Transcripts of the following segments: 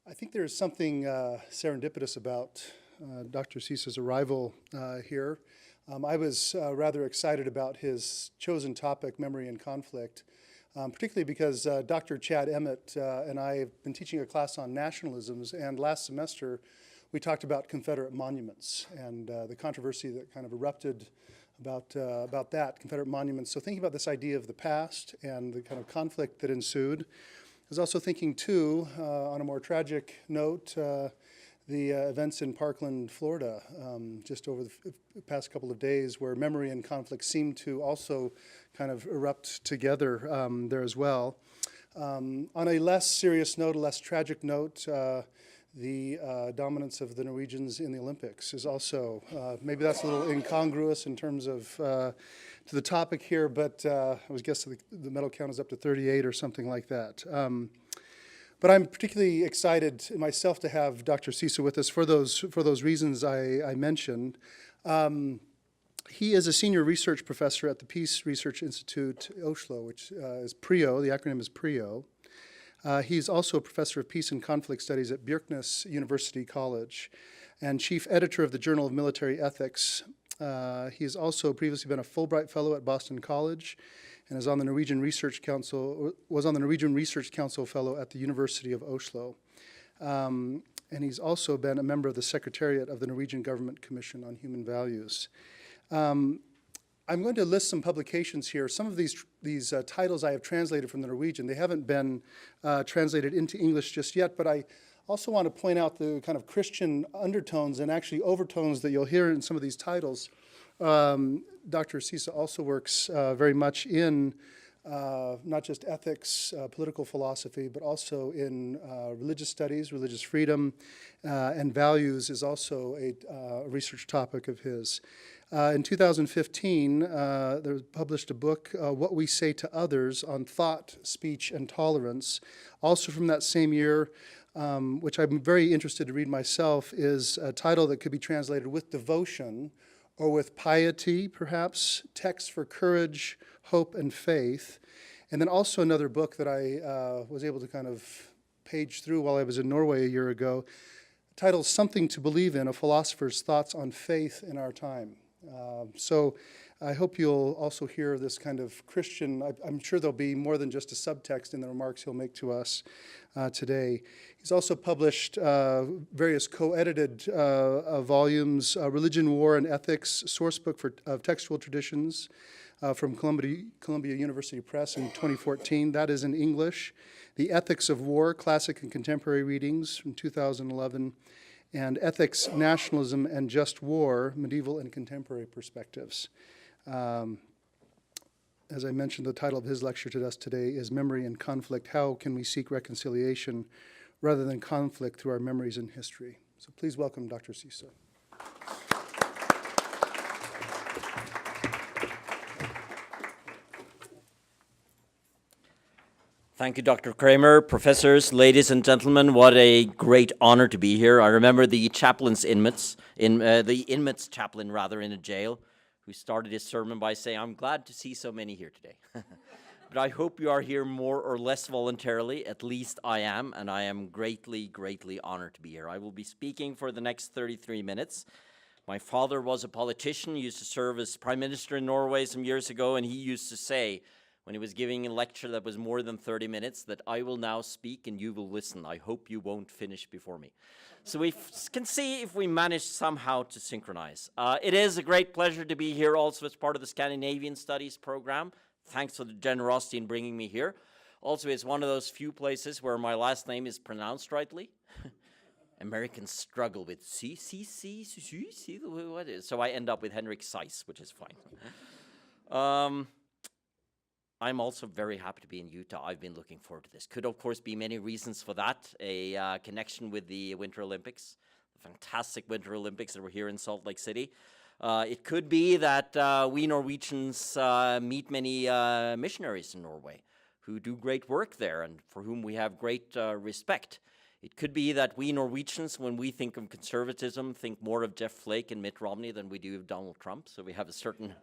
I think there's something serendipitous about Dr. Syse's arrival here. I was rather excited about his chosen topic, memory and conflict, particularly because Dr. Chad Emmett and I have been teaching a class on nationalisms, and last semester we talked about Confederate monuments and the controversy that kind of erupted about that, Confederate monuments. So thinking about this idea of the past and the kind of conflict that ensued. I was also thinking, too, on a more tragic note, the events in Parkland, Florida, just over the past couple of days, where memory and conflict seem to also kind of erupt together there as well. On a less serious note, a less tragic note, the dominance of the Norwegians in the Olympics is also, maybe that's a little incongruous in terms of to the topic here, but I was guessing the medal count is up to 38 or something like that. But I'm particularly excited myself to have Dr. Syse with us for those reasons I mentioned. He is a senior research professor at the Peace Research Institute Oslo, which is PRIO. The acronym is PRIO. He's also a professor of peace and conflict studies at Bjørknes University College and chief editor of the Journal of Military Ethics. He has also previously been a Fulbright Fellow at Boston College and is on the Norwegian Research Council, was on the Norwegian Research Council Fellow at the University of Oslo. And he's also been a member of the Secretariat of the Norwegian Government Commission on Human Values. I'm going to list some publications here. Some of these titles I have translated from the Norwegian. They haven't been translated into English just yet, but I also want to point out the kind of Christian undertones and actually overtones that you'll hear in some of these titles. Dr. Syse also works very much in not just ethics, political philosophy, but also in religious studies, religious freedom, and values is also a research topic of his. In 2015, there was published a book, What We Say to Others, on thought, speech, and tolerance. Also from that same year, which I'm very interested to read myself, is a title that could be translated with devotion or with piety, perhaps, texts for courage, hope, and faith. And then also another book that I was able to kind of page through while I was in Norway a year ago, titled Something to Believe in, A Philosopher's Thoughts on Faith in Our Time. So I hope you'll also hear this kind of Christian, I'm sure there'll be more than just a subtext in the remarks he'll make to us today. He's also published various co-edited volumes, Religion, War, and Ethics, Sourcebook of Textual Traditions from Columbia University Press in 2014. That is in English. The Ethics of War, Classic and Contemporary Readings from 2011. And Ethics, Nationalism, and Just War, Medieval and Contemporary Perspectives. As I mentioned, the title of his lecture to us today is Memory and Conflict, How Can We Seek Reconciliation Rather Than Conflict Through Our Memories and History? So please welcome Dr. Syse. Thank you, Dr. Kramer, professors, ladies and gentlemen. What a great honor to be here. I remember the inmate's chaplain, rather, in a jail, who started his sermon by saying, "I'm glad to see so many here today." But I hope you are here more or less voluntarily. At least I am, and I am greatly, greatly honored to be here. I will be speaking for the next 33 minutes. My father was a politician, used to serve as Prime Minister in Norway some years ago, and he used to say, when he was giving a lecture that was more than 30 minutes, that I will now speak and you will listen. I hope you won't finish before me. So we can see if we manage somehow to synchronize. It is a great pleasure to be here also as part of the Scandinavian Studies program. Thanks for the generosity in bringing me here. Also, it's one of those few places where my last name is pronounced rightly. Americans struggle with what is, so I end up with Henrik Syse, which is fine. I'm also very happy to be in Utah. I've been looking forward to this. Could, of course, be many reasons for that. A connection with the Winter Olympics, the fantastic Winter Olympics that were here in Salt Lake City. It could be that we Norwegians meet many missionaries in Norway who do great work there and for whom we have great respect. It could be that we Norwegians, when we think of conservatism, think more of Jeff Flake and Mitt Romney than we do of Donald Trump. So we have a certain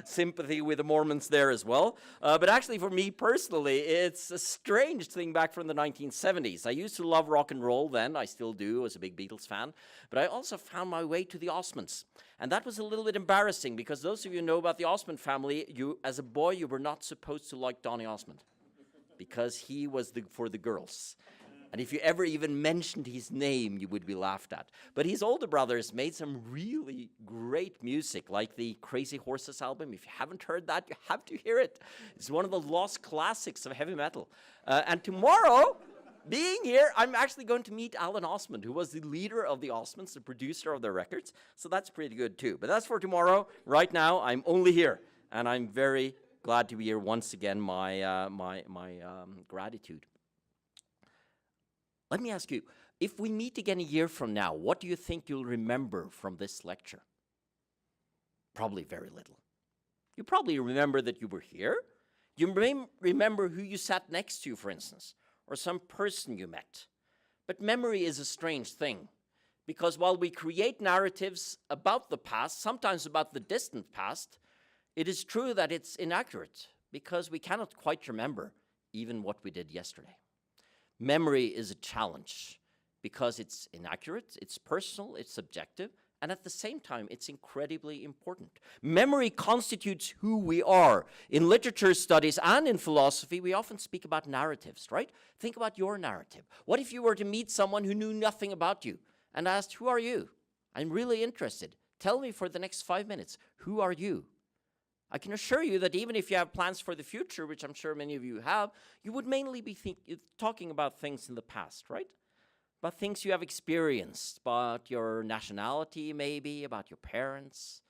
sympathy with the Mormons there as well. But actually, for me personally, it's a strange thing back from the 1970s. I used to love rock and roll then. I still do as a big Beatles fan. But I also found my way to the Osmonds. And that was a little bit embarrassing because those of you who know about the Osmond family, as a boy, you were not supposed to like Donny Osmond because he was for the girls. And if you ever even mentioned his name, you would be laughed at. But his older brothers made some really great music, like the Crazy Horses album. If you haven't heard that, you have to hear it. It's one of the lost classics of heavy metal. And tomorrow, being here, I'm actually going to meet Alan Osmond, who was the leader of the Osmonds, the producer of their records. So that's pretty good, too. But that's for tomorrow. Right now, I'm only here. And I'm very glad to be here once again, my gratitude. Let me ask you, if we meet again a year from now, what do you think you'll remember from this lecture? Probably very little. You probably remember that you were here. You may remember who you sat next to, for instance, or some person you met. But memory is a strange thing, because while we create narratives about the past, sometimes about the distant past, it is true that it's inaccurate, because we cannot quite remember even what we did yesterday. Memory is a challenge because it's inaccurate, it's personal, it's subjective, and at the same time, it's incredibly important. Memory constitutes who we are. In literature studies and in philosophy, we often speak about narratives, right? Think about your narrative. What if you were to meet someone who knew nothing about you and asked, "Who are you? I'm really interested. Tell me for the next 5 minutes, who are you?" I can assure you that even if you have plans for the future, which I'm sure many of you have, you would mainly be talking about things in the past, right? About things you have experienced, about your nationality maybe, about your parents,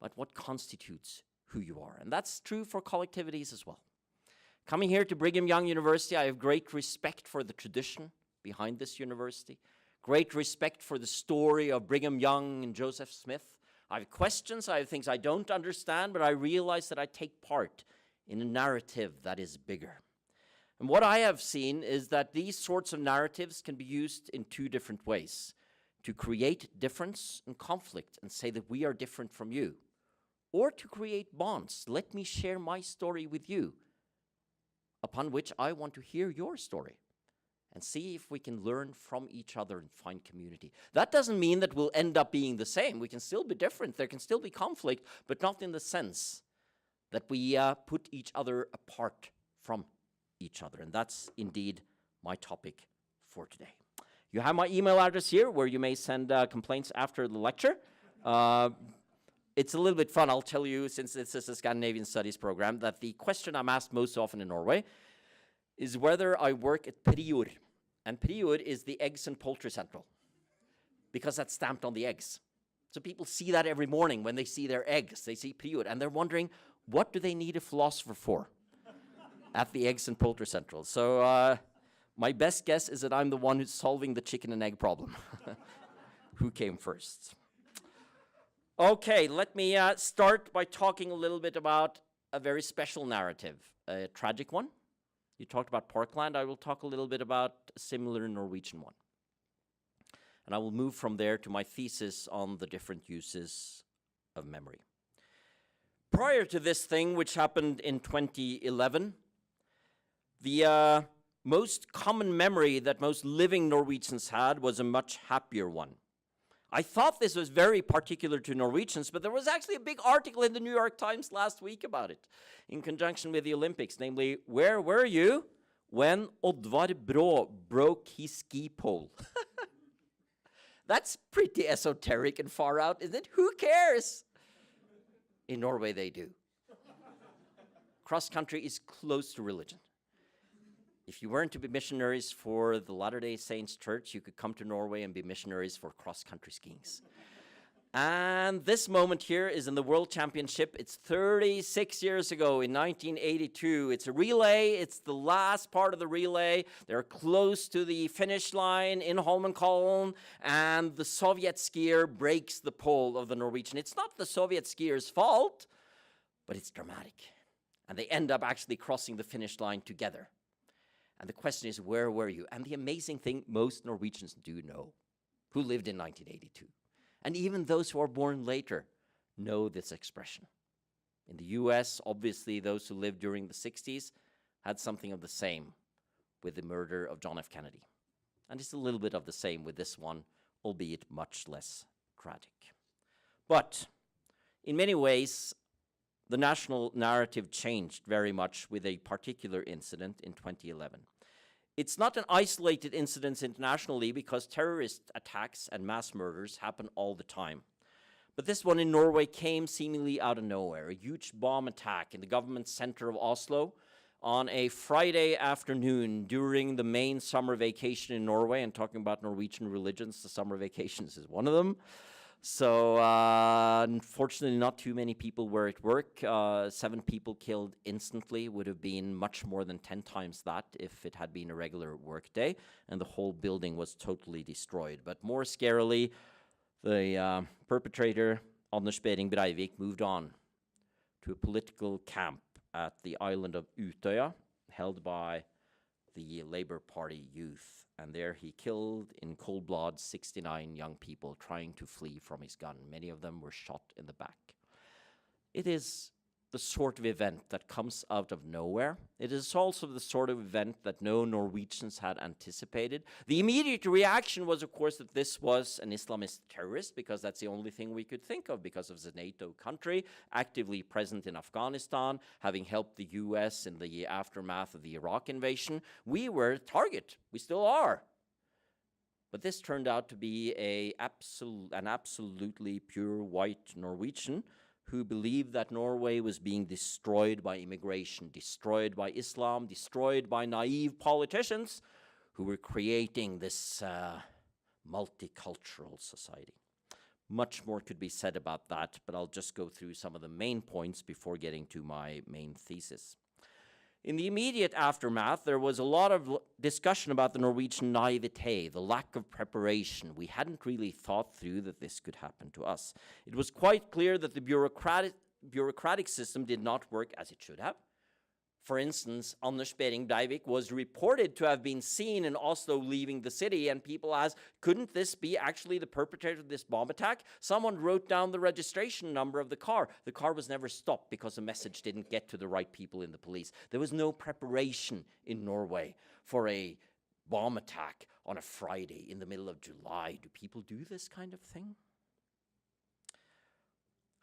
about what constitutes who you are. And that's true for collectivities as well. Coming here to Brigham Young University, I have great respect for the tradition behind this university, great respect for the story of Brigham Young and Joseph Smith. I have questions, I have things I don't understand, but I realize that I take part in a narrative that is bigger. And what I have seen is that these sorts of narratives can be used in two different ways: to create difference and conflict and say that we are different from you, or to create bonds. Let me share my story with you, upon which I want to hear your story and see if we can learn from each other and find community. That doesn't mean that we'll end up being the same. We can still be different. There can still be conflict, but not in the sense that we put each other apart from each other. And that's indeed my topic for today. You have my email address here where you may send complaints after the lecture. It's a little bit fun, I'll tell you, since this is a Scandinavian Studies program, that the question I'm asked most often in Norway is whether I work at PRIO. And PRIO is the Eggs and Poultry Central, because that's stamped on the eggs. So people see that every morning when they see their eggs. They see PRIO, and they're wondering, what do they need a philosopher for at the Eggs and Poultry Central? So my best guess is that I'm the one who's solving the chicken and egg problem. Who came first? Okay, let me start by talking a little bit about a very special narrative, a tragic one. You talked about Parkland. I will talk a little bit about a similar Norwegian one. And I will move from there to my thesis on the different uses of memory. Prior to this thing, which happened in 2011, the most common memory that most living Norwegians had was a much happier one. I thought this was very particular to Norwegians, but there was actually a big article in the New York Times last week about it, in conjunction with the Olympics, namely, where were you when Oddvar Brå broke his ski pole? That's pretty esoteric and far out, isn't it? Who cares? In Norway, they do. Cross-country is close to religion. If you weren't to be missionaries for the Latter-day Saints Church, you could come to Norway and be missionaries for cross-country skiing. And this moment here is in the World Championship. It's 36 years ago in 1982. It's a relay. It's the last part of the relay. They're close to the finish line in Holmenkollen, and the Soviet skier breaks the pole of the Norwegian. It's not the Soviet skier's fault, but it's dramatic. And they end up actually crossing the finish line together. And the question is, where were you? And the amazing thing, most Norwegians do know, who lived in 1982. And even those who are born later know this expression. In the US, obviously, those who lived during the 60s had something of the same with the murder of John F. Kennedy. And it's a little bit of the same with this one, albeit much less tragic. But in many ways, the national narrative changed very much with a particular incident in 2011. It's not an isolated incident internationally because terrorist attacks and mass murders happen all the time. But this one in Norway came seemingly out of nowhere, a huge bomb attack in the government center of Oslo on a Friday afternoon during the main summer vacation in Norway. And talking about Norwegian religions, the summer vacations is one of them. So unfortunately, not too many people were at work. 7 people killed instantly, would have been much more than 10 times that if it had been a regular work day, and the whole building was totally destroyed. But more scarily, the perpetrator, Anders Behring Breivik, moved on to a political camp at the island of Utøya, held by the Labour Party youth. And there he killed in cold blood 69 young people trying to flee from his gun. Many of them were shot in the back. It is the sort of event that comes out of nowhere. It is also the sort of event that no Norwegians had anticipated. The immediate reaction was, of course, that this was an Islamist terrorist, because that's the only thing we could think of, because of the NATO country, actively present in Afghanistan, having helped the US in the aftermath of the Iraq invasion. We were a target. We still are. But this turned out to be an absolutely pure white Norwegian who believed that Norway was being destroyed by immigration, destroyed by Islam, destroyed by naive politicians who were creating this multicultural society. Much more could be said about that, but I'll just go through some of the main points before getting to my main thesis. In the immediate aftermath, there was a lot of discussion about the Norwegian naivete, the lack of preparation. We hadn't really thought through that this could happen to us. It was quite clear that the bureaucratic system did not work as it should have. For instance, Anders Behring Breivik was reported to have been seen in Oslo leaving the city, and people asked, couldn't this be actually the perpetrator of this bomb attack? Someone wrote down the registration number of the car. The car was never stopped because the message didn't get to the right people in the police. There was no preparation in Norway for a bomb attack on a Friday in the middle of July. Do people do this kind of thing?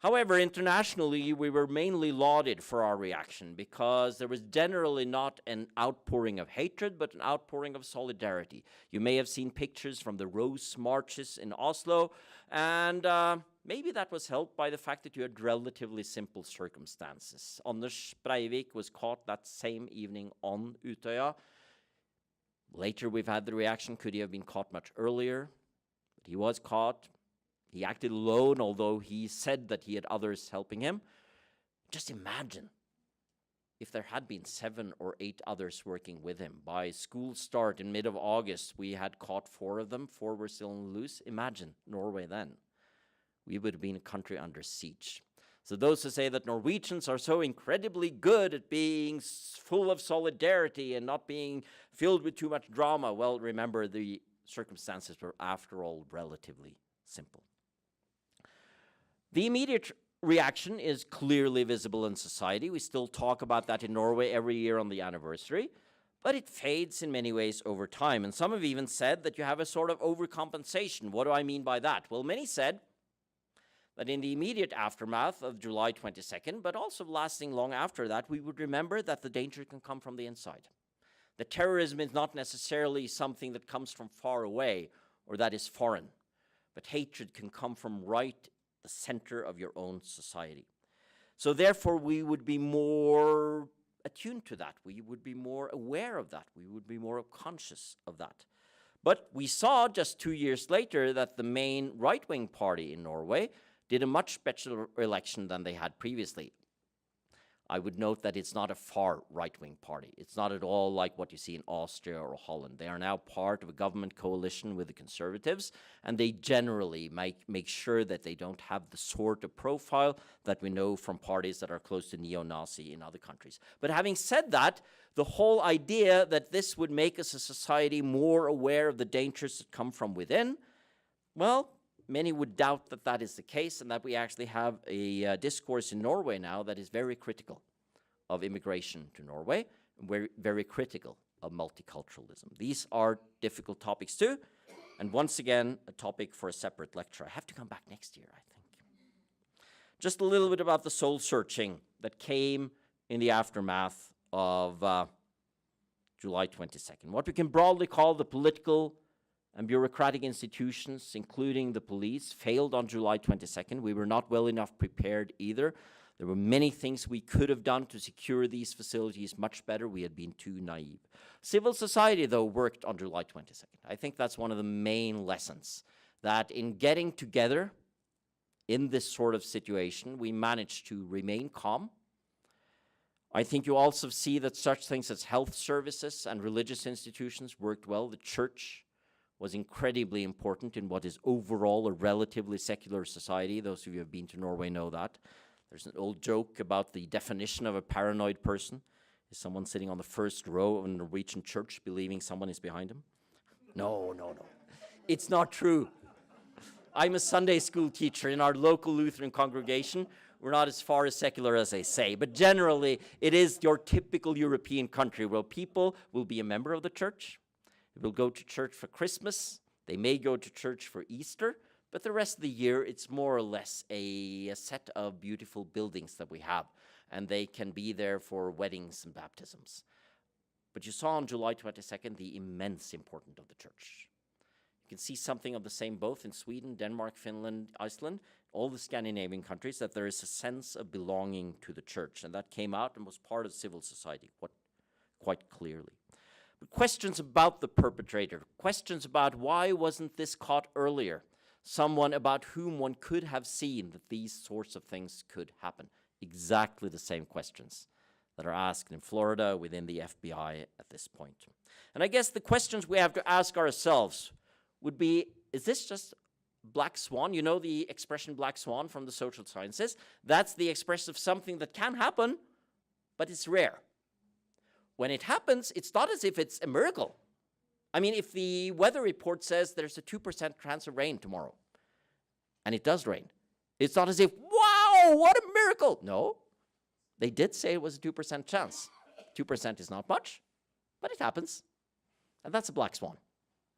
However, internationally, we were mainly lauded for our reaction because there was generally not an outpouring of hatred, but an outpouring of solidarity. You may have seen pictures from the Rose Marches in Oslo, and maybe that was helped by the fact that you had relatively simple circumstances. Anders Breivik was caught that same evening on Utøya. Later, we've had the reaction, could he have been caught much earlier? But he was caught. He acted alone, although he said that he had others helping him. Just imagine if there had been 7 or 8 others working with him. By school start in mid of August, we had caught 4 of them. 4 were still on the loose. Imagine Norway then. We would have been a country under siege. So those who say that Norwegians are so incredibly good at being full of solidarity and not being filled with too much drama, well, remember the circumstances were, after all, relatively simple. The immediate reaction is clearly visible in society. We still talk about that in Norway every year on the anniversary, but it fades in many ways over time. And some have even said that you have a sort of overcompensation. What do I mean by that? Well, many said that in the immediate aftermath of July 22nd, but also lasting long after that, we would remember that the danger can come from the inside. That terrorism is not necessarily something that comes from far away or that is foreign, but hatred can come from right the center of your own society. So therefore, we would be more attuned to that. We would be more aware of that. We would be more conscious of that. But we saw just 2 years later that the main right-wing party in Norway did a much better election than they had previously. I would note that it's not a far right-wing party. It's not at all like what you see in Austria or Holland. They are now part of a government coalition with the Conservatives, and they generally make sure that they don't have the sort of profile that we know from parties that are close to neo-Nazi in other countries. But having said that, the whole idea that this would make us a society more aware of the dangers that come from within, well, many would doubt that that is the case, and that we actually have a discourse in Norway now that is very critical of immigration to Norway, and very critical of multiculturalism. These are difficult topics too, and once again, a topic for a separate lecture. I have to come back next year, I think. Just a little bit about the soul-searching that came in the aftermath of July 22nd. What we can broadly call the political and bureaucratic institutions, including the police, failed on July 22nd. We were not well enough prepared either. There were many things we could have done to secure these facilities much better. We had been too naive. Civil society, though, worked on July 22nd. I think that's one of the main lessons, that in getting together in this sort of situation, we managed to remain calm. I think you also see that such things as health services and religious institutions worked well. The church was incredibly important in what is overall a relatively secular society. Those of you who have been to Norway know that. There's an old joke about the definition of a paranoid person. Is someone sitting on the first row of a Norwegian church believing someone is behind him? No. It's not true. I'm a Sunday school teacher in our local Lutheran congregation. We're not as far as secular as they say, but generally it is your typical European country where people will be a member of the church. They will go to church for Christmas. They may go to church for Easter, but the rest of the year, it's more or less a set of beautiful buildings that we have, and they can be there for weddings and baptisms. But you saw on July 22nd the immense importance of the church. You can see something of the same both in Sweden, Denmark, Finland, Iceland, all the Scandinavian countries, that there is a sense of belonging to the church, and that came out and was part of civil society quite clearly. Questions about the perpetrator, questions about why wasn't this caught earlier, someone about whom one could have seen that these sorts of things could happen. Exactly the same questions that are asked in Florida within the FBI at this point. And I guess the questions we have to ask ourselves would be, is this just black swan? You know the expression black swan from the social sciences? That's the expression of something that can happen, but it's rare. When it happens, it's not as if it's a miracle. I mean, if the weather report says there's a 2% chance of rain tomorrow, and it does rain, it's not as if, wow, what a miracle. No, they did say it was a 2% chance. 2% is not much, but it happens. And that's a black swan.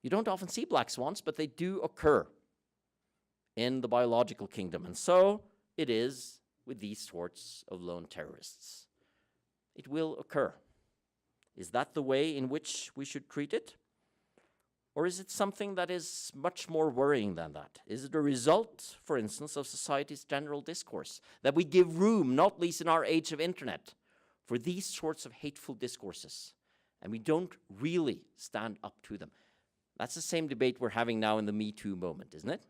You don't often see black swans, but they do occur in the biological kingdom. And so it is with these sorts of lone terrorists. It will occur. Is that the way in which we should treat it? Or is it something that is much more worrying than that? Is it a result, for instance, of society's general discourse? That we give room, not least in our age of internet, for these sorts of hateful discourses, and we don't really stand up to them? That's the same debate we're having now in the Me Too moment, isn't it?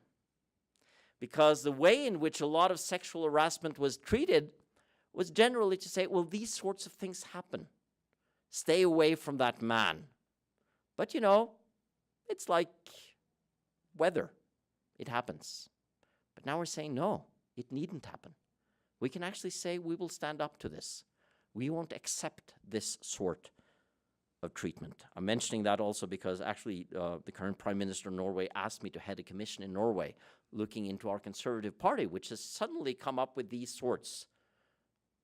Because the way in which a lot of sexual harassment was treated was generally to say, well, these sorts of things happen. Stay away from that man. But you know, it's like weather. It happens. But now we're saying, no, it needn't happen. We can actually say we will stand up to this. We won't accept this sort of treatment. I'm mentioning that also because actually the current Prime Minister of Norway asked me to head a commission in Norway looking into our Conservative Party, which has suddenly come up with these sorts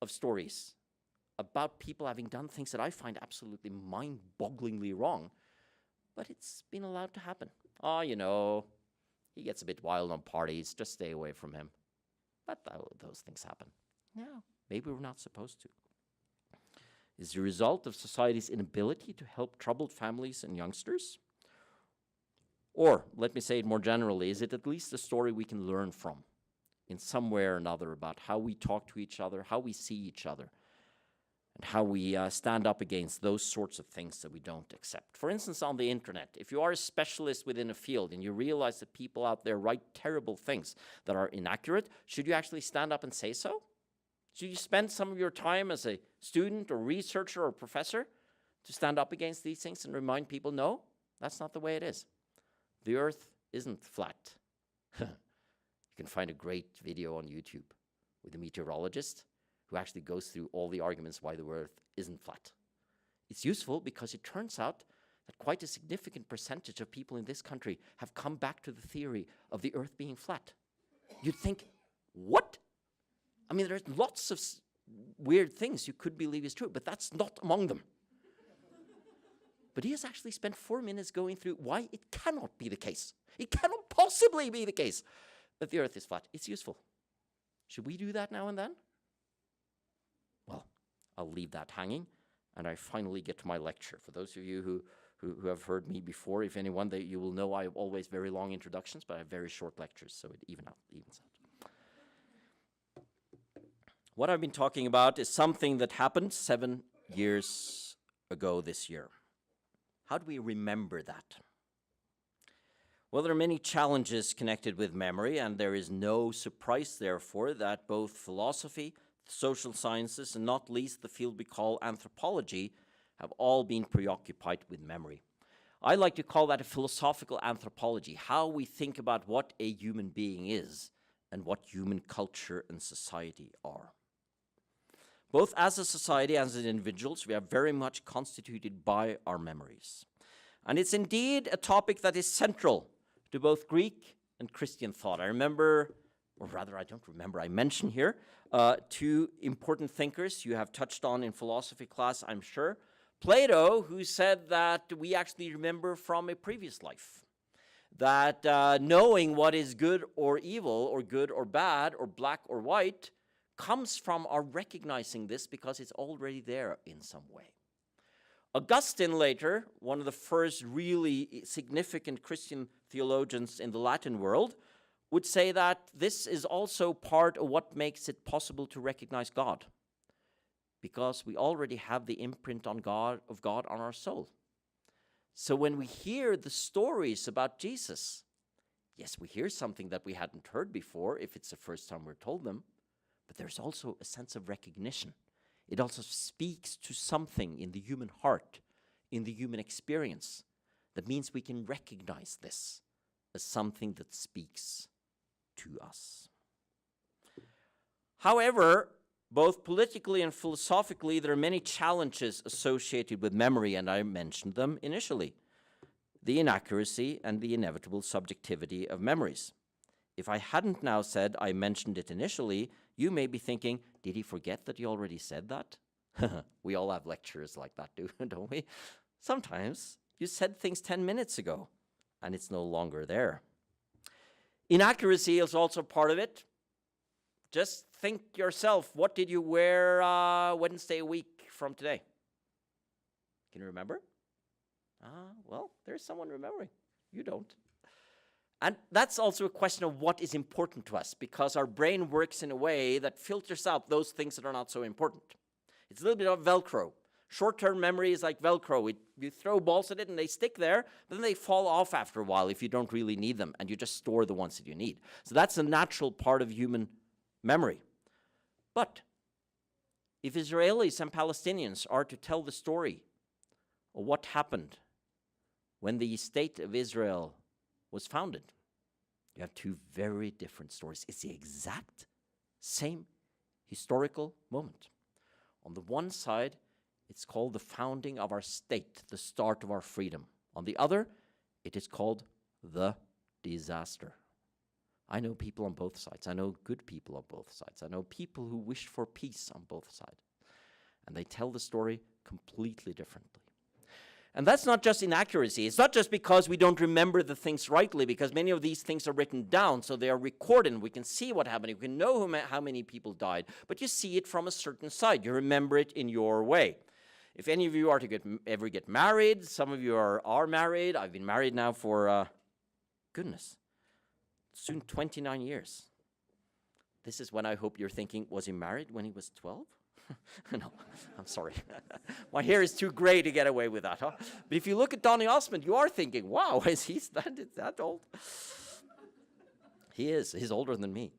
of stories about people having done things that I find absolutely mind-bogglingly wrong, but it's been allowed to happen. Oh, you know, he gets a bit wild on parties, just stay away from him. But those things happen. Yeah, maybe we're not supposed to. Is the result of society's inability to help troubled families and youngsters? Or, let me say it more generally, is it at least a story we can learn from in some way or another about how we talk to each other, how we see each other, and how we stand up against those sorts of things that we don't accept? For instance, on the internet, if you are a specialist within a field and you realize that people out there write terrible things that are inaccurate, should you actually stand up and say so? So you spend some of your time as a student or researcher or professor to stand up against these things and remind people, no, that's not the way it is. The earth isn't flat. You can find a great video on YouTube with a meteorologist who actually goes through all the arguments why the earth isn't flat. It's useful because it turns out that quite a significant percentage of people in this country have come back to the theory of the earth being flat. You'd think, what? I mean, there's lots of weird things you could believe is true, but that's not among them. But he has actually spent 4 minutes going through why it cannot be the case. It cannot possibly be the case that the earth is flat. It's useful. Should we do that now and then? Well, I'll leave that hanging, and I finally get to my lecture. For those of you who have heard me before, if anyone, you will know I have always very long introductions, but I have very short lectures, so it evens out. What I've been talking about is something that happened 7 years ago this year. How do we remember that? Well, there are many challenges connected with memory, and there is no surprise, therefore, that both philosophy, social sciences, and not least the field we call anthropology, have all been preoccupied with memory. I like to call that a philosophical anthropology, how we think about what a human being is and what human culture and society are. Both as a society and as individuals, we are very much constituted by our memories. And it's indeed a topic that is central to both Greek and Christian thought. I remember, or rather I don't remember, I mention here two important thinkers you have touched on in philosophy class, I'm sure. Plato, who said that we actually remember from a previous life. That knowing what is good or evil, or good or bad, or black or white, comes from our recognizing this because it's already there in some way. Augustine later, one of the first really significant Christian theologians in the Latin world, would say that this is also part of what makes it possible to recognize God, because we already have the imprint of God on our soul. So when we hear the stories about Jesus, yes, we hear something that we hadn't heard before if it's the first time we're told them, but there's also a sense of recognition. It also speaks to something in the human heart, in the human experience. That means we can recognize this as something that speaks to us. However, both politically and philosophically, there are many challenges associated with memory, and I mentioned them initially. The inaccuracy and the inevitable subjectivity of memories. If I hadn't now said I mentioned it initially, you may be thinking, did he forget that he already said that? We all have lectures like that, don't we? Sometimes you said things 10 minutes ago, and it's no longer there. Inaccuracy is also part of it. Just think yourself, what did you wear Wednesday a week from today? Can you remember? Well, there's someone remembering. You don't. And that's also a question of what is important to us, because our brain works in a way that filters out those things that are not so important. It's a little bit of Velcro. Short-term memory is like Velcro. You throw balls at it and they stick there, but then they fall off after a while if you don't really need them, and you just store the ones that you need. So that's a natural part of human memory. But if Israelis and Palestinians are to tell the story of what happened when the state of Israel was founded, you have two very different stories. It's the exact same historical moment. On the one side, it's called the founding of our state, the start of our freedom. On the other, it is called the disaster. I know people on both sides. I know good people on both sides. I know people who wish for peace on both sides. And they tell the story completely differently. And that's not just inaccuracy. It's not just because we don't remember the things rightly, because many of these things are written down, so they are recorded, and we can see what happened. We can know how many people died, but you see it from a certain side. You remember it in your way. If any of you are to ever get married, some of you are married. I've been married now for, soon 29 years. This is when I hope you're thinking, was he married when he was 12? No, I'm sorry. My hair is too gray to get away with that, huh? But if you look at Donny Osmond, you are thinking, wow, is he that old? He is. He's older than me.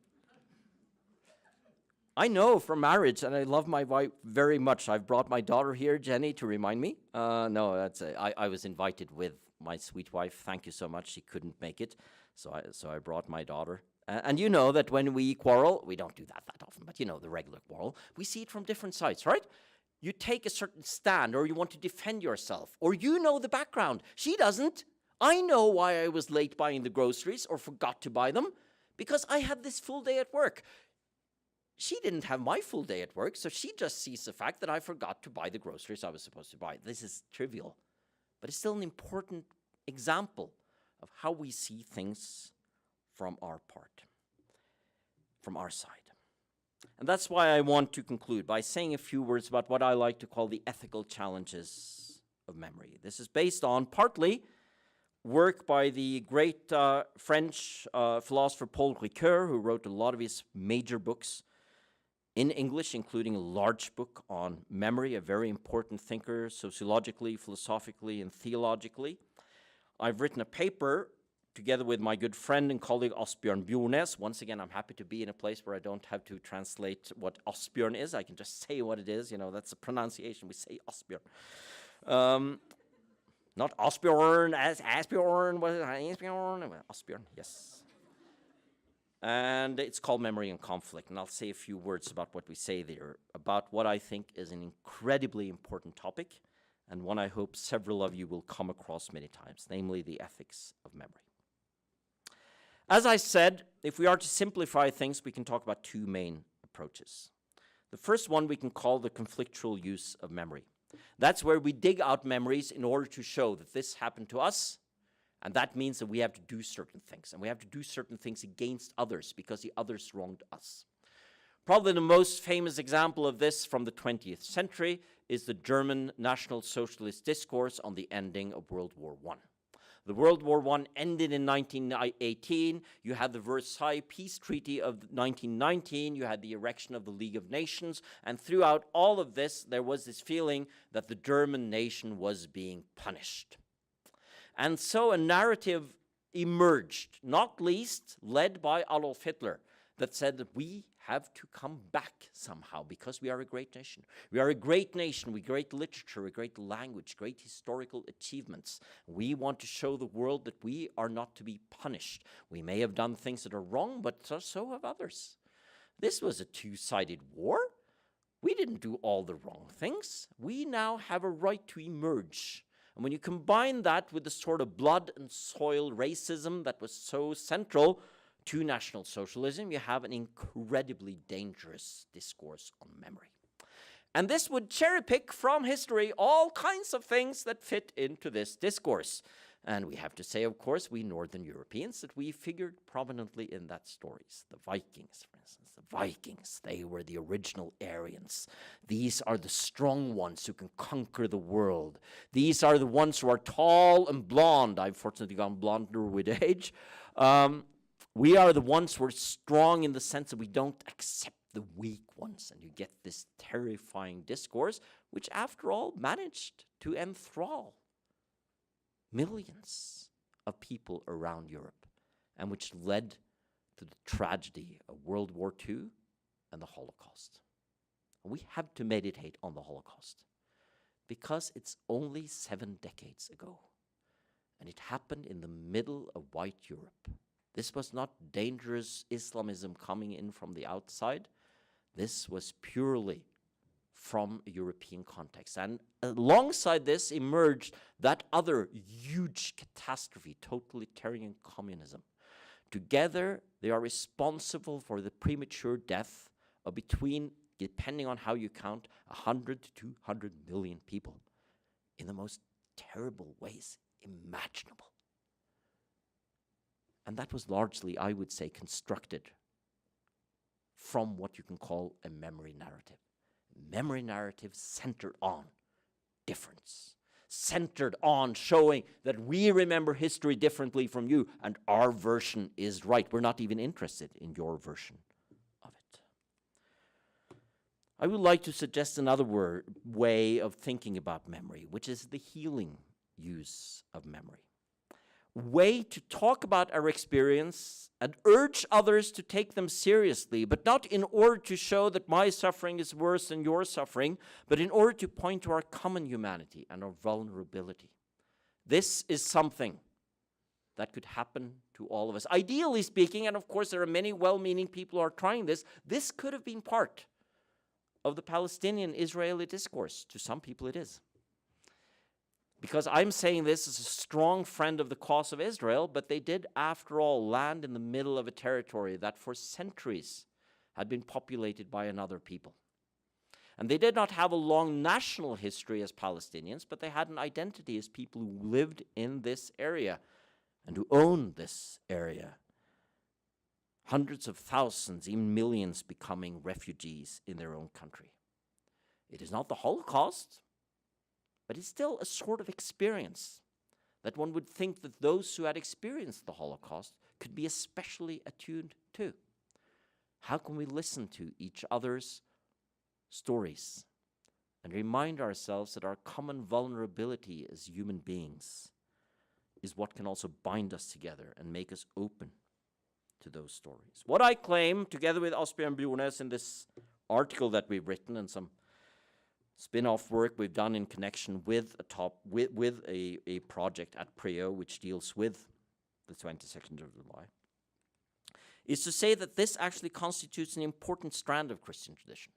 I know from marriage, and I love my wife very much. I've brought my daughter here, Jenny, to remind me. No, I was invited with my sweet wife. Thank you so much. She couldn't make it, so I brought my daughter. And you know that when we quarrel, we don't do that often, but you know the regular quarrel, we see it from different sides, right? You take a certain stand, or you want to defend yourself, or you know the background. She doesn't. I know why I was late buying the groceries or forgot to buy them, because I had this full day at work. She didn't have my full day at work, so she just sees the fact that I forgot to buy the groceries I was supposed to buy. This is trivial, but it's still an important example of how we see things from our part, from our side. And that's why I want to conclude by saying a few words about what I like to call the ethical challenges of memory. This is based on partly work by the great French philosopher Paul Ricoeur, who wrote a lot of his major books in English, including a large book on memory, a very important thinker sociologically, philosophically, and theologically. I've written a paper together with my good friend and colleague Asbjørn Bjørknes. Once again, I'm happy to be in a place where I don't have to translate what Asbjørn is. I can just say what it is. You know, that's the pronunciation. We say Asbjørn. Not Asbjørn, as Asbjørn, what is it? Asbjørn? Asbjørn, yes. And it's called Memory and Conflict, and I'll say a few words about what we say there, about what I think is an incredibly important topic, and one I hope several of you will come across many times, namely the ethics of memory. As I said, if we are to simplify things, we can talk about two main approaches. The first one we can call the conflictual use of memory. That's where we dig out memories in order to show that this happened to us, and that means that we have to do certain things, and we have to do certain things against others because the others wronged us. Probably the most famous example of this from the 20th century is the German National Socialist discourse on the ending of World War I. The World War I ended in 1918. You had the Versailles Peace Treaty of 1919. You had the erection of the League of Nations. And throughout all of this, there was this feeling that the German nation was being punished. And so a narrative emerged, not least led by Adolf Hitler, that said that we have to come back somehow because we are a great nation. We are a great nation with great literature, a great language, great historical achievements. We want to show the world that we are not to be punished. We may have done things that are wrong, but so have others. This was a two-sided war. We didn't do all the wrong things. We now have a right to emerge. And when you combine that with the sort of blood and soil racism that was so central to National Socialism, you have an incredibly dangerous discourse on memory. And this would cherry-pick from history all kinds of things that fit into this discourse. And we have to say, of course, we Northern Europeans, that we figured prominently in that stories. The Vikings, for instance. The Vikings, they were the original Aryans. These are the strong ones who can conquer the world. These are the ones who are tall and blonde. I've fortunately gone blonder with age. We are the ones who are strong in the sense that we don't accept the weak ones. And you get this terrifying discourse, which after all managed to enthrall millions of people around Europe, and which led to the tragedy of World War II and the Holocaust. And we have to meditate on the Holocaust because it's only 7 decades ago, and it happened in the middle of white Europe. This was not dangerous Islamism coming in from the outside. This was purely from a European context. And alongside this emerged that other huge catastrophe, totalitarian communism. Together, they are responsible for the premature death of between, depending on how you count, 100 to 200 million people in the most terrible ways imaginable. And that was largely, I would say, constructed from what you can call a memory narrative. Memory narrative centered on difference, centered on showing that we remember history differently from you, and our version is right. We're not even interested in your version of it. I would like to suggest another way of thinking about memory, which is the healing use of memory. way to talk about our experience and urge others to take them seriously, but not in order to show that my suffering is worse than your suffering, but in order to point to our common humanity and our vulnerability. This is something that could happen to all of us. Ideally speaking, and of course there are many well-meaning people who are trying this could have been part of the Palestinian-Israeli discourse. To some people it is. Because I'm saying this as a strong friend of the cause of Israel, but they did, after all, land in the middle of a territory that for centuries had been populated by another people. And they did not have a long national history as Palestinians, but they had an identity as people who lived in this area and who owned this area. Hundreds of thousands, even millions, becoming refugees in their own country. It is not the Holocaust, but it's still a sort of experience that one would think that those who had experienced the Holocaust could be especially attuned to. How can we listen to each other's stories and remind ourselves that our common vulnerability as human beings is what can also bind us together and make us open to those stories? What I claim, together with Asbjørn Bjørknes in this article that we've written and some spin-off work we've done in connection with a project at PRIO which deals with the 22nd of July, is to say that this actually constitutes an important strand of Christian tradition.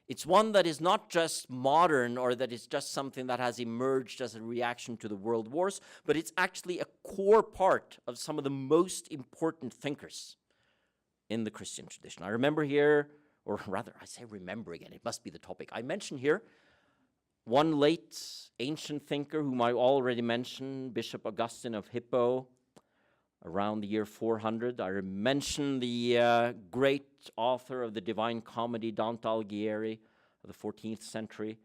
It's one that is not just modern or that is just something that has emerged as a reaction to the world wars, but it's actually a core part of some of the most important thinkers in the Christian tradition. I remember here, or rather, I say remember again, it must be the topic. I mentioned here one late ancient thinker whom I already mentioned, Bishop Augustine of Hippo, around the year 400. I mentioned the great author of the Divine Comedy, Dante Alighieri, of the 14th century.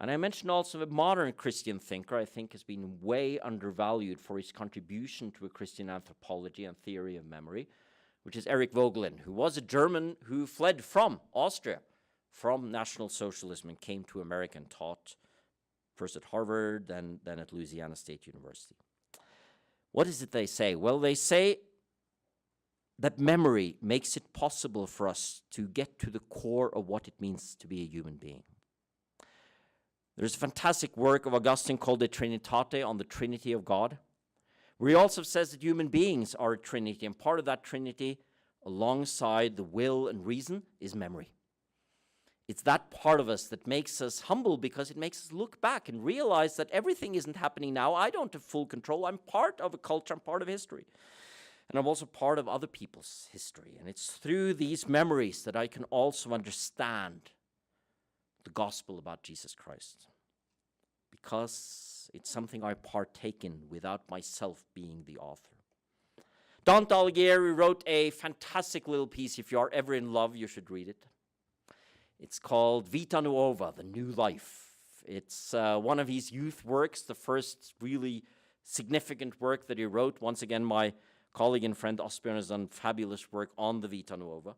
And I mentioned also a modern Christian thinker I think has been way undervalued for his contribution to a Christian anthropology and theory of memory, which is Henrik Vogelin, who was a German who fled from Austria, from National Socialism, and came to America and taught first at Harvard, then at Louisiana State University. What is it they say? Well, they say that memory makes it possible for us to get to the core of what it means to be a human being. There's a fantastic work of Augustine called De Trinitate, on the Trinity of God, where he also says that human beings are a trinity, and part of that trinity, alongside the will and reason, is memory. It's that part of us that makes us humble, because it makes us look back and realize that everything isn't happening now. I don't have full control. I'm part of a culture. I'm part of history. And I'm also part of other people's history. And it's through these memories that I can also understand the gospel about Jesus Christ, because it's something I partake in without myself being the author. Dante Alighieri wrote a fantastic little piece. If you are ever in love, you should read it. It's called Vita Nuova, the New Life. It's one of his youth works, the first really significant work that he wrote. Once again, my colleague and friend Asbjørn has done fabulous work on the Vita Nuova.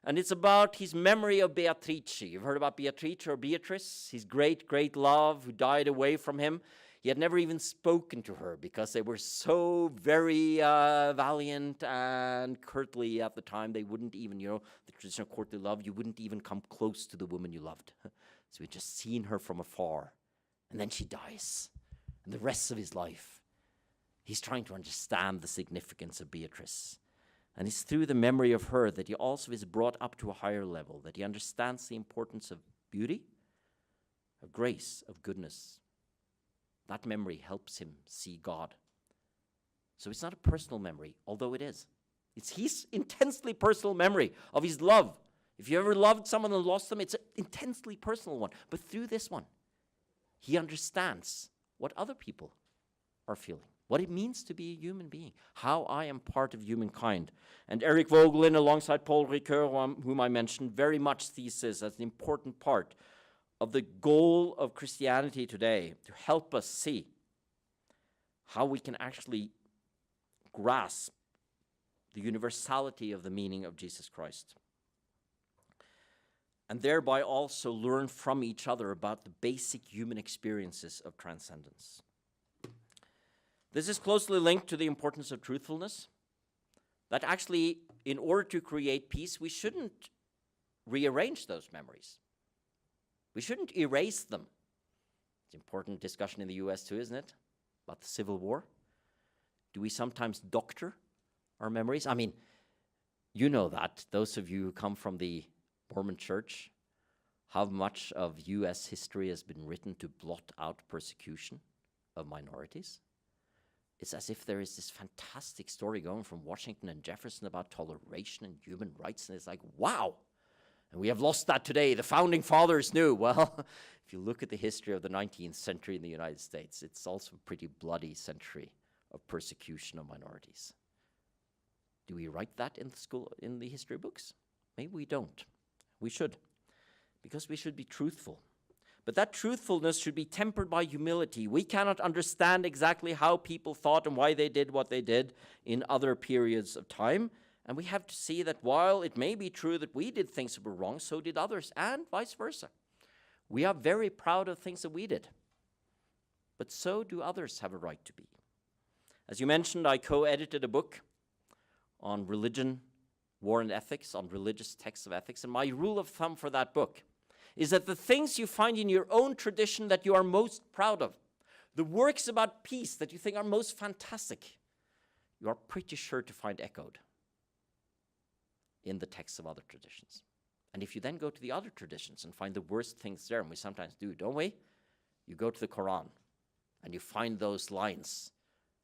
And it's about his memory of Beatrice. You've heard about Beatrice or Beatrice, his great, great love who died away from him. He had never even spoken to her because they were so very valiant and courtly at the time. They wouldn't even, the traditional courtly love, you wouldn't even come close to the woman you loved. So we'd just seen her from afar. And then she dies. And the rest of his life, he's trying to understand the significance of Beatrice. And it's through the memory of her that he also is brought up to a higher level, that he understands the importance of beauty, of grace, of goodness. That memory helps him see God. So it's not a personal memory, although it is. It's his intensely personal memory of his love. If you ever loved someone and lost them, it's an intensely personal one. But through this one, he understands what other people are feeling, what it means to be a human being, how I am part of humankind. And Erik Vogelin, alongside Paul Ricoeur, whom I mentioned, very much sees this as an important part of the goal of Christianity today, to help us see how we can actually grasp the universality of the meaning of Jesus Christ, and thereby also learn from each other about the basic human experiences of transcendence. This is closely linked to the importance of truthfulness. That actually, in order to create peace, we shouldn't rearrange those memories. We shouldn't erase them. It's an important discussion in the US too, isn't it? About the Civil War. Do we sometimes doctor our memories? I mean, you know that, those of you who come from the Mormon Church, how much of US history has been written to blot out persecution of minorities. It's as if there is this fantastic story going from Washington and Jefferson about toleration and human rights, and it's like, wow! And we have lost that today. The founding fathers knew. Well, if you look at the history of the 19th century in the United States, it's also a pretty bloody century of persecution of minorities. Do we write that in the school, in the history books? Maybe we don't. We should, because we should be truthful. But that truthfulness should be tempered by humility. We cannot understand exactly how people thought and why they did what they did in other periods of time. And we have to see that while it may be true that we did things that were wrong, so did others, and vice versa. We are very proud of things that we did. But so do others have a right to be. As you mentioned, I co-edited a book on religion, war and ethics, on religious texts of ethics. And my rule of thumb for that book is that the things you find in your own tradition that you are most proud of, the works about peace that you think are most fantastic, you are pretty sure to find echoed in the texts of other traditions. And if you then go to the other traditions and find the worst things there, and we sometimes do, don't we? You go to the Quran and you find those lines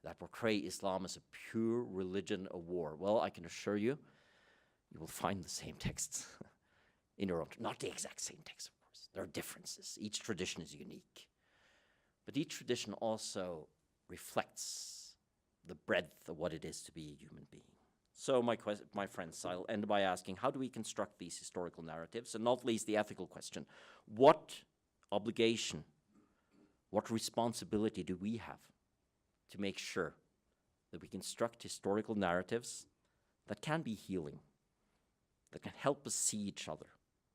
that portray Islam as a pure religion of war. Well, I can assure you, you will find the same texts in your own, not the exact same text, of course. There are differences. Each tradition is unique. But each tradition also reflects the breadth of what it is to be a human being. So, my friends, I'll end by asking, how do we construct these historical narratives? And not least the ethical question. What obligation, what responsibility do we have to make sure that we construct historical narratives that can be healing, that can help us see each other,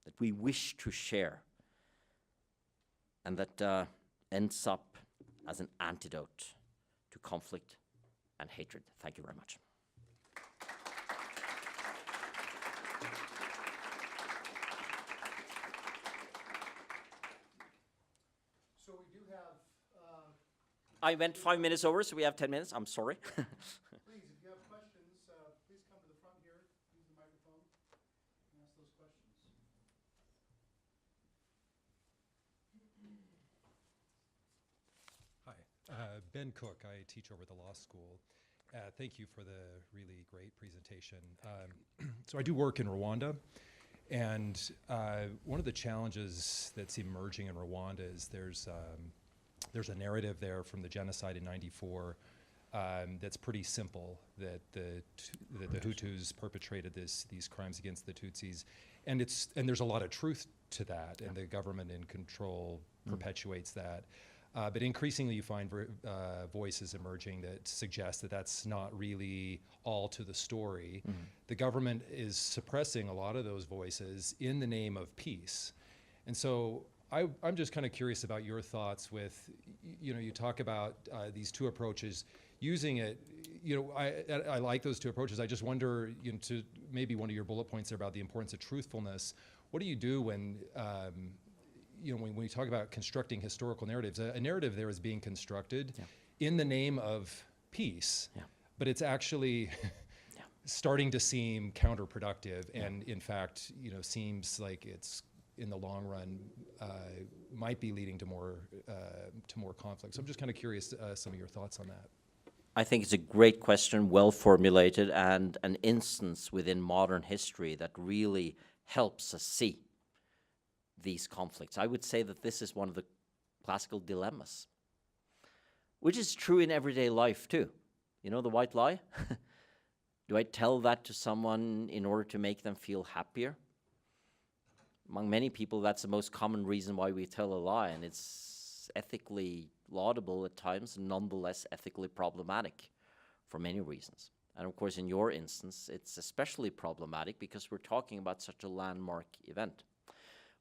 that we wish to share, and that ends up as an antidote to conflict and hatred? Thank you very much. So we do have... I went 5 minutes over, so we have 10 minutes. I'm sorry. Please, if you have questions, please come to the front here, use the microphone, and ask those questions. Hi, Ben Cook. I teach over at the law school. Thank you for the really great presentation. So I do work in Rwanda, and one of the challenges that's emerging in Rwanda is there's a narrative there from the genocide in '94 that's pretty simple, that the Hutus perpetrated these crimes against the Tutsis, and there's a lot of truth to that, and the government in control perpetuates that. But increasingly you find voices emerging that suggest that that's not really all to the story. The government is suppressing a lot of those voices in the name of peace. And so I'm just kind of curious about your thoughts with, you talk about these two approaches, using it, I like those two approaches. I just wonder, to maybe one of your bullet points there about the importance of truthfulness. What do you do when, when we talk about constructing historical narratives? A narrative there is being constructed in the name of peace, but it's actually starting to seem counterproductive, and in fact, seems like it's in the long run might be leading to more conflict. So I'm just kind of curious some of your thoughts on that. I think it's a great question, well formulated, and an instance within modern history that really helps us see these conflicts. I would say that this is one of the classical dilemmas, which is true in everyday life too. You know the white lie? Do I tell that to someone in order to make them feel happier? Among many people, that's the most common reason why we tell a lie, and it's ethically laudable at times, and nonetheless ethically problematic for many reasons. And of course, in your instance, it's especially problematic because we're talking about such a landmark event.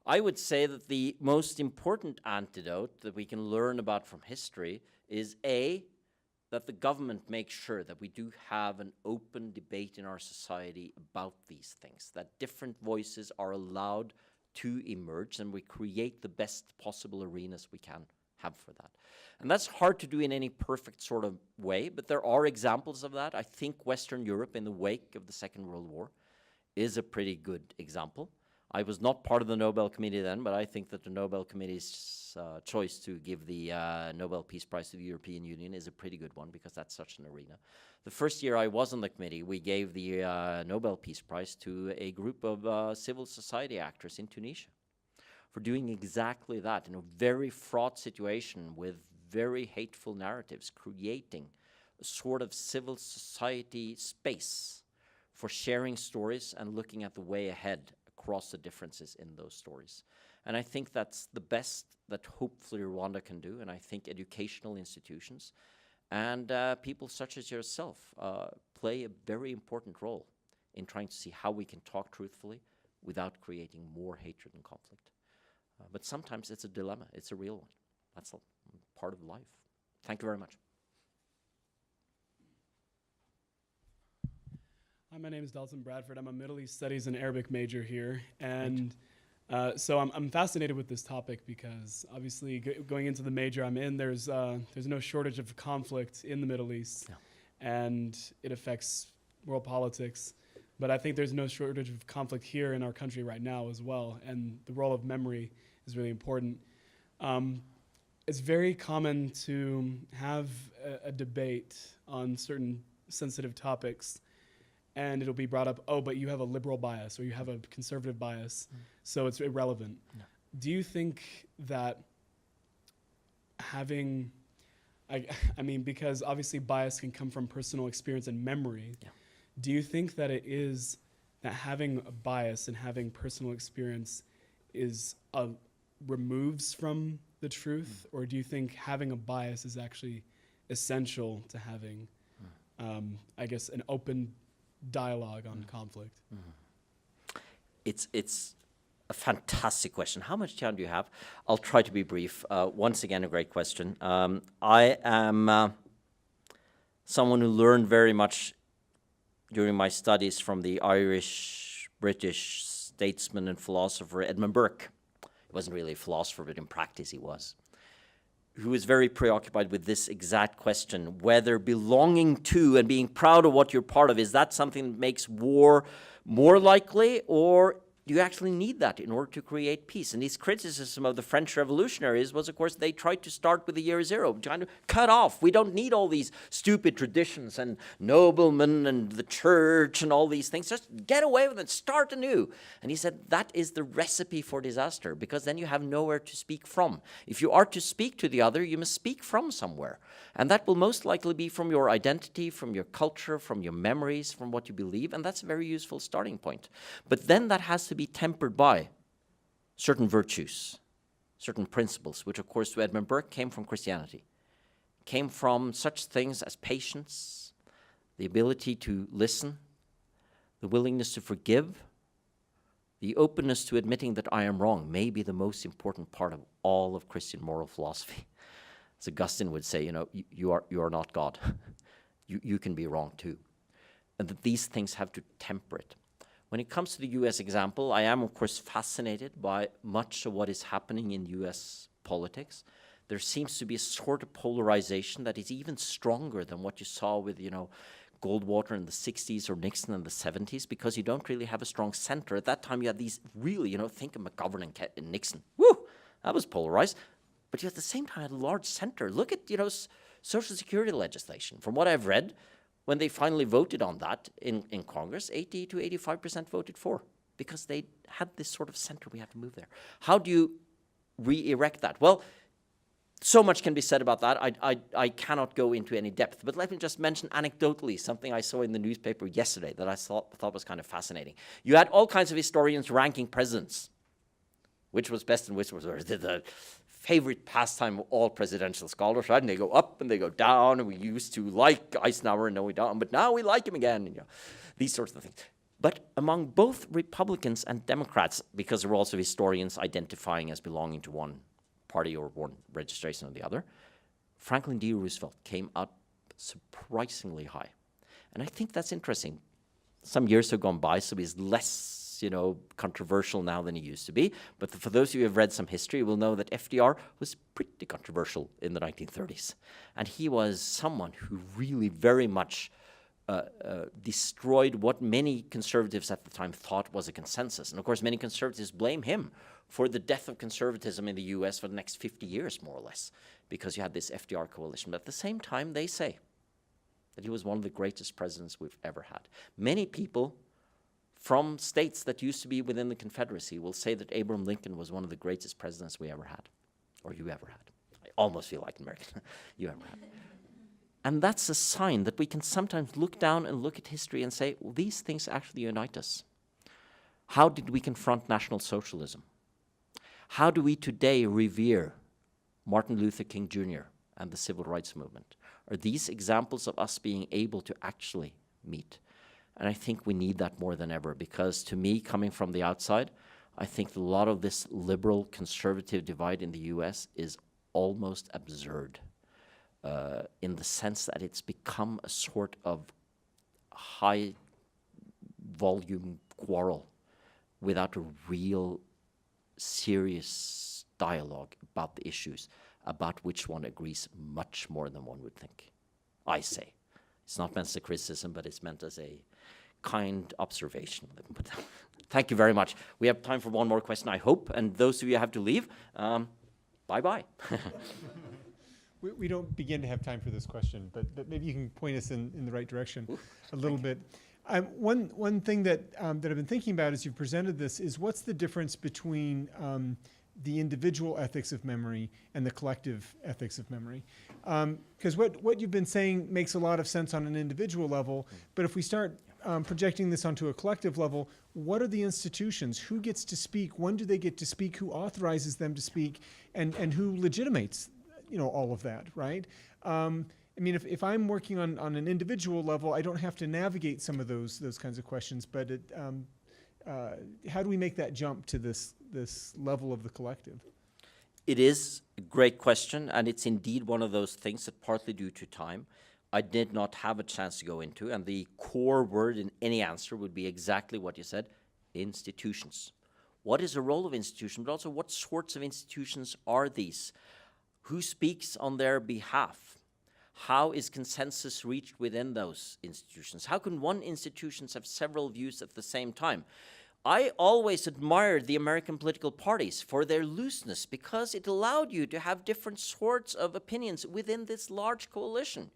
I would say that the most important antidote that we can learn about from history is A, that the government makes sure that we do have an open debate in our society about these things, that different voices are allowed to emerge, and we create the best possible arenas we can have for that. And that's hard to do in any perfect sort of way, but there are examples of that. I think Western Europe, in the wake of the Second World War, is a pretty good example. I was not part of the Nobel Committee then, but I think that the Nobel Committee's choice to give the Nobel Peace Prize to the European Union is a pretty good one, because that's such an arena. The first year I was on the committee, we gave the Nobel Peace Prize to a group of civil society actors in Tunisia for doing exactly that, in a very fraught situation with very hateful narratives, creating a sort of civil society space for sharing stories and looking at the way ahead across the differences in those stories. And I think that's the best that hopefully Rwanda can do, and I think educational institutions and people such as yourself play a very important role in trying to see how we can talk truthfully without creating more hatred and conflict. But sometimes it's a dilemma, it's a real one. That's a part of life. Thank you very much. Hi, my name is Dalton Bradford. I'm a Middle East Studies and Arabic major here. And so I'm fascinated with this topic because obviously going into the major I'm in, there's no shortage of conflict in the Middle East. Yeah. And it affects world politics. But I think there's no shortage of conflict here in our country right now as well. And the role of memory is really important. It's very common to have a debate on certain sensitive topics, and it'll be brought up, oh, but you have a liberal bias or you have a conservative bias, so it's irrelevant. No. Do you think that having, I mean, because obviously bias can come from personal experience and memory, do you think that it is that having a bias and having personal experience is removes from the truth, or do you think having a bias is actually essential to having, I guess, an open dialogue on conflict? It's a fantastic question. How much time do you have? I'll try to be brief. Once again, a great question. I am someone who learned very much during my studies from the Irish-British statesman and philosopher Edmund Burke. He wasn't really a philosopher, but in practice he was. Who was very preoccupied with this exact question, whether belonging to and being proud of what you're part of, is that something that makes war more likely, or do you actually need that in order to create peace? And his criticism of the French revolutionaries was, of course, they tried to start with the year zero, trying to cut off. We don't need all these stupid traditions and noblemen and the church and all these things. Just get away with it, start anew. And he said that is the recipe for disaster, because then you have nowhere to speak from. If you are to speak to the other, you must speak from somewhere. And that will most likely be from your identity, from your culture, from your memories, from what you believe. And that's a very useful starting point. But then that has to be tempered by certain virtues, certain principles, which of course to Edmund Burke came from Christianity, came from such things as patience, the ability to listen, the willingness to forgive, the openness to admitting that I am wrong may be the most important part of all of Christian moral philosophy. As Augustine would say, you know, you are not God. you can be wrong too. And that these things have to temper it. When it comes to the US example, I am, of course, fascinated by much of what is happening in US politics. There seems to be a sort of polarization that is even stronger than what you saw with, you know, Goldwater in the 60s or Nixon in the 70s, because you don't really have a strong center. At that time, you had these really, you know, think of McGovern and Nixon. Woo! That was polarized. But you at the same time had a large center. Look at, you know, Social Security legislation. From what I've read, when they finally voted on that in Congress, 80 to 85% voted for, because they had this sort of center. We have to move there. How do you re-erect that? Well, so much can be said about that. I cannot go into any depth, but let me just mention anecdotally something I saw in the newspaper yesterday that I thought was kind of fascinating. You had all kinds of historians ranking presidents, which was best and which was the favorite pastime of all presidential scholars, right? And they go up and they go down, and we used to like Eisenhower and now we don't, but now we like him again, and, you know, these sorts of things. But among both Republicans and Democrats, because there were also historians identifying as belonging to one party or one registration or the other, Franklin D. Roosevelt came out surprisingly high. And I think that's interesting. Some years have gone by, so he's less, controversial now than he used to be. But for those of you who have read some history, you will know that FDR was pretty controversial in the 1930s. And he was someone who really very much destroyed what many conservatives at the time thought was a consensus. And of course, many conservatives blame him for the death of conservatism in the US for the next 50 years, more or less, because you had this FDR coalition. But at the same time, they say that he was one of the greatest presidents we've ever had. Many people from states that used to be within the Confederacy will say that Abraham Lincoln was one of the greatest presidents we ever had, or you ever had. I almost feel like an American. You ever had. And that's a sign that we can sometimes look down and look at history and say, well, these things actually unite us. How did we confront National Socialism? How do we today revere Martin Luther King Jr. and the Civil Rights Movement? Are these examples of us being able to actually meet? And I think we need that more than ever, because to me, coming from the outside, I think a lot of this liberal-conservative divide in the US is almost absurd, in the sense that it's become a sort of high-volume quarrel without a real serious dialogue about the issues, about which one agrees much more than one would think. I say. It's not meant as a criticism, but it's meant as a kind observation. Thank you very much. We have time for one more question, I hope, and those of you who have to leave, bye-bye. We don't begin to have time for this question, but maybe you can point us in the right direction a little bit. One thing that I've been thinking about as you've presented this is what's the difference between the individual ethics of memory and the collective ethics of memory? Because what you've been saying makes a lot of sense on an individual level, but if we start projecting this onto a collective level, what are the institutions? Who gets to speak? When do they get to speak? Who authorizes them to speak? And who legitimates all of that, right? I mean, if I'm working on an individual level, I don't have to navigate some of those kinds of questions, but how do we make that jump to this level of the collective? It is a great question, and it's indeed one of those things that partly due to time, I did not have a chance to go into, and the core word in any answer would be exactly what you said, institutions. What is the role of institutions, but also what sorts of institutions are these? Who speaks on their behalf? How is consensus reached within those institutions? How can one institution have several views at the same time? I always admired the American political parties for their looseness, because it allowed you to have different sorts of opinions within this large coalition.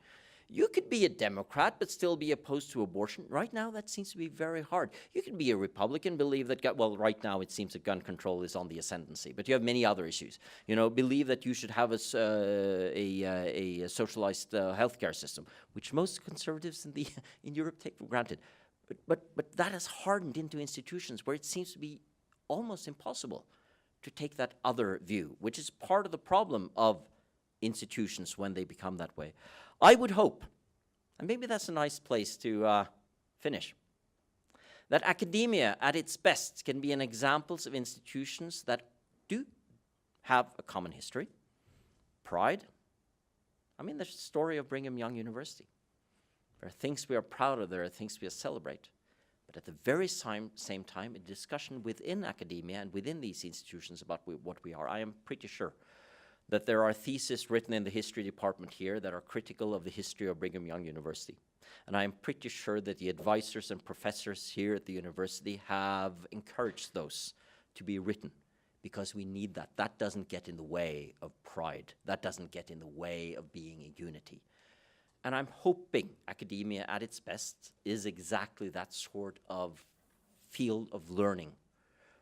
You could be a Democrat but still be opposed to abortion. Right now, that seems to be very hard. You can be a Republican, believe that, right now it seems that gun control is on the ascendancy, but you have many other issues. Believe that you should have a socialized healthcare system, which most conservatives in Europe take for granted. But that has hardened into institutions where it seems to be almost impossible to take that other view, which is part of the problem of institutions when they become that way. I would hope, and maybe that's a nice place to finish, that academia at its best can be an examples of institutions that do have a common history, pride. I mean, the story of Brigham Young University. There are things we are proud of, there are things we celebrate. But at the very same time, a discussion within academia and within these institutions about what we are. I am pretty sure that there are theses written in the history department here that are critical of the history of Brigham Young University. And I am pretty sure that the advisors and professors here at the university have encouraged those to be written, because we need that. That doesn't get in the way of pride. That doesn't get in the way of being a unity. And I'm hoping academia at its best is exactly that sort of field of learning,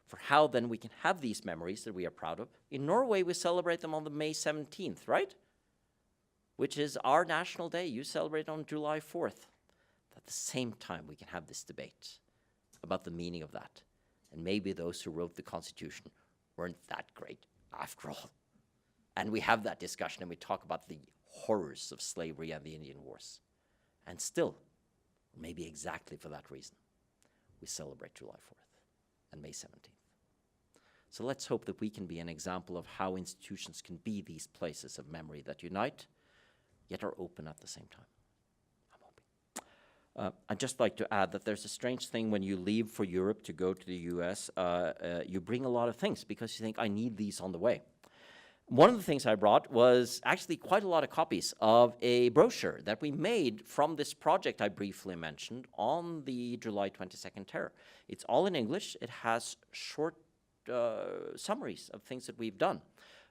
for how then we can have these memories that we are proud of. In Norway, we celebrate them on the May 17th, right? Which is our national day. You celebrate on July 4th. At the same time, we can have this debate about the meaning of that. And maybe those who wrote the Constitution weren't that great after all. And we have that discussion, and we talk about the horrors of slavery and the Indian Wars. And still, maybe exactly for that reason, we celebrate July 4th and May 17th. So let's hope that we can be an example of how institutions can be these places of memory that unite, yet are open at the same time. I'd just like to add that there's a strange thing when you leave for Europe to go to the US, you bring a lot of things because you think, I need these on the way. One of the things I brought was actually quite a lot of copies of a brochure that we made from this project I briefly mentioned on the July 22nd terror. It's all in English. It has short summaries of things that we've done.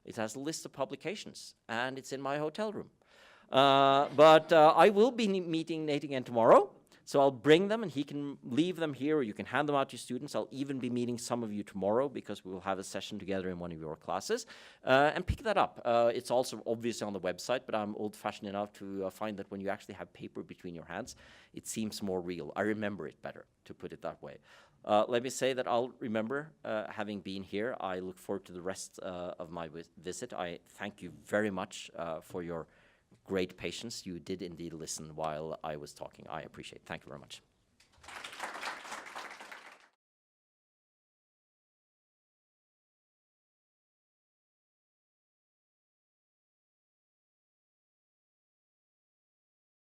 It has a list of publications, and it's in my hotel room. But I will be meeting Nate again tomorrow, so I'll bring them, and he can leave them here, or you can hand them out to students. I'll even be meeting some of you tomorrow, because we will have a session together in one of your classes, and pick that up. It's also obviously on the website, but I'm old-fashioned enough to find that when you actually have paper between your hands, it seems more real. I remember it better, to put it that way. Let me say that I'll remember having been here. I look forward to the rest of my visit. I thank you very much for your great patience. You did indeed listen while I was talking. I appreciate it. Thank you very much.